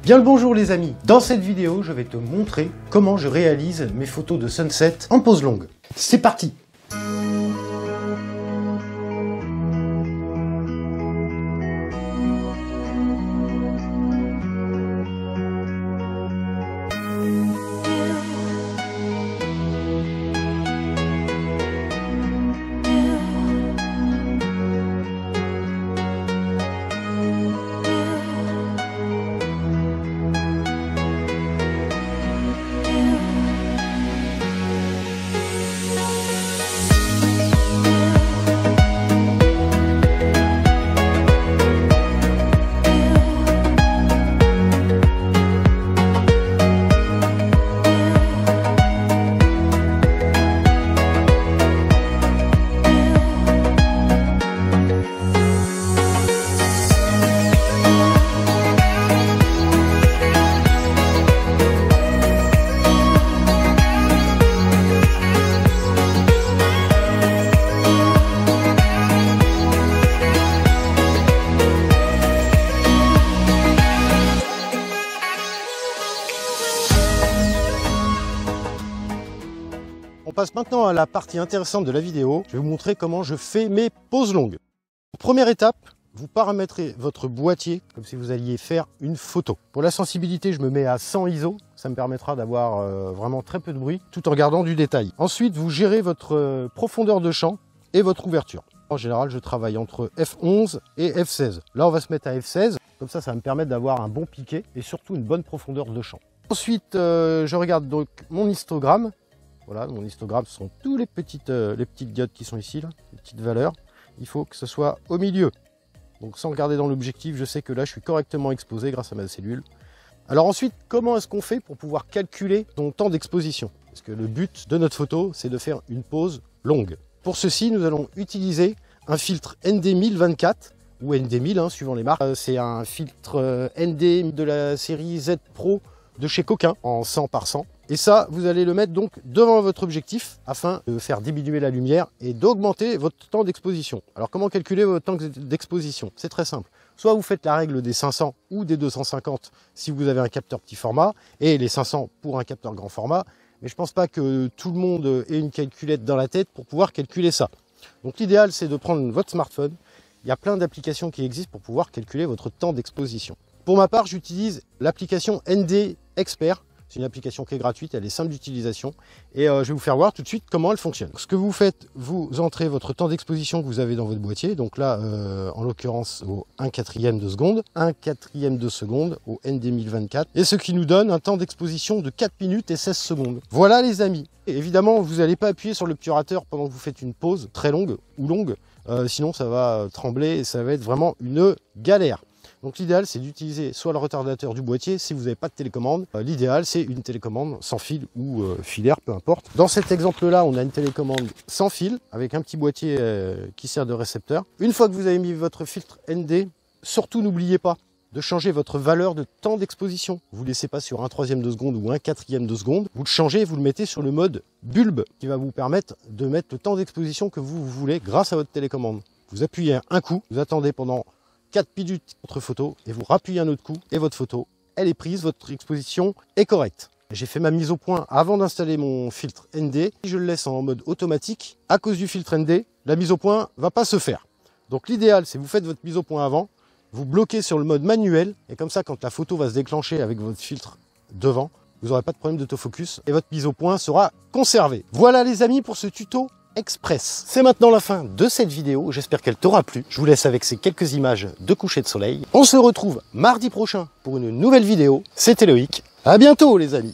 Bien le bonjour les amis. Dans cette vidéo, je vais te montrer comment je réalise mes photos de sunset en pose longue. C'est parti! On passe maintenant à la partie intéressante de la vidéo. Je vais vous montrer comment je fais mes poses longues. Première étape, vous paramétrez votre boîtier comme si vous alliez faire une photo. Pour la sensibilité, je me mets à 100 ISO. Ça me permettra d'avoir vraiment très peu de bruit tout en gardant du détail. Ensuite, vous gérez votre profondeur de champ et votre ouverture. En général, je travaille entre F11 et F16. Là, on va se mettre à F16. Comme ça va me permettre d'avoir un bon piqué et surtout une bonne profondeur de champ. Ensuite, je regarde donc mon histogramme. Voilà, mon histogramme, ce sont tous les petites diodes qui sont ici, là, les petites valeurs. Il faut que ce soit au milieu. Donc sans regarder dans l'objectif, je sais que là, je suis correctement exposé grâce à ma cellule. Alors ensuite, comment est-ce qu'on fait pour pouvoir calculer ton temps d'exposition? Parce que le but de notre photo, c'est de faire une pose longue. Pour ceci, nous allons utiliser un filtre ND1024 ou ND1000, hein, suivant les marques. C'est un filtre ND de la série Z Pro de chez Coquin en 100 par 100. Et ça, vous allez le mettre donc devant votre objectif afin de faire diminuer la lumière et d'augmenter votre temps d'exposition. Alors comment calculer votre temps d'exposition? C'est très simple. Soit vous faites la règle des 500 ou des 250 si vous avez un capteur petit format et les 500 pour un capteur grand format. Mais je pense pas que tout le monde ait une calculette dans la tête pour pouvoir calculer ça. Donc l'idéal, c'est de prendre votre smartphone. Il y a plein d'applications qui existent pour pouvoir calculer votre temps d'exposition. Pour ma part, j'utilise l'application ND Expert. C'est une application qui est gratuite, elle est simple d'utilisation et je vais vous faire voir tout de suite comment elle fonctionne. Ce que vous faites, vous entrez votre temps d'exposition que vous avez dans votre boîtier, donc là en l'occurrence au 1/4 de seconde, 1/4 de seconde au ND1024 et ce qui nous donne un temps d'exposition de 4 minutes et 16 secondes. Voilà les amis. Et évidemment, vous n'allez pas appuyer sur l'obturateur pendant que vous faites une pause très longue ou longue, sinon ça va trembler et ça va être vraiment une galère. Donc l'idéal, c'est d'utiliser soit le retardateur du boîtier, si vous n'avez pas de télécommande. L'idéal, c'est une télécommande sans fil ou filaire, peu importe. Dans cet exemple-là, on a une télécommande sans fil, avec un petit boîtier qui sert de récepteur. Une fois que vous avez mis votre filtre ND, surtout n'oubliez pas de changer votre valeur de temps d'exposition. Vous ne laissez pas sur 1/3 de seconde ou 1/4 de seconde. Vous le changez, vous le mettez sur le mode bulbe, qui va vous permettre de mettre le temps d'exposition que vous voulez grâce à votre télécommande. Vous appuyez un coup, vous attendez pendant 4 minutes votre photo et vous rappuyez un autre coup et votre photo, elle est prise, votre exposition est correcte. J'ai fait ma mise au point avant d'installer mon filtre ND. Si je le laisse en mode automatique, à cause du filtre ND, la mise au point va pas se faire. Donc l'idéal, c'est que vous faites votre mise au point avant, vous bloquez sur le mode manuel et comme ça, quand la photo va se déclencher avec votre filtre devant, vous n'aurez pas de problème d'autofocus et votre mise au point sera conservée. Voilà les amis pour ce tuto express. C'est maintenant la fin de cette vidéo, j'espère qu'elle t'aura plu. Je vous laisse avec ces quelques images de coucher de soleil. On se retrouve mardi prochain pour une nouvelle vidéo. C'était Loïc, à bientôt les amis.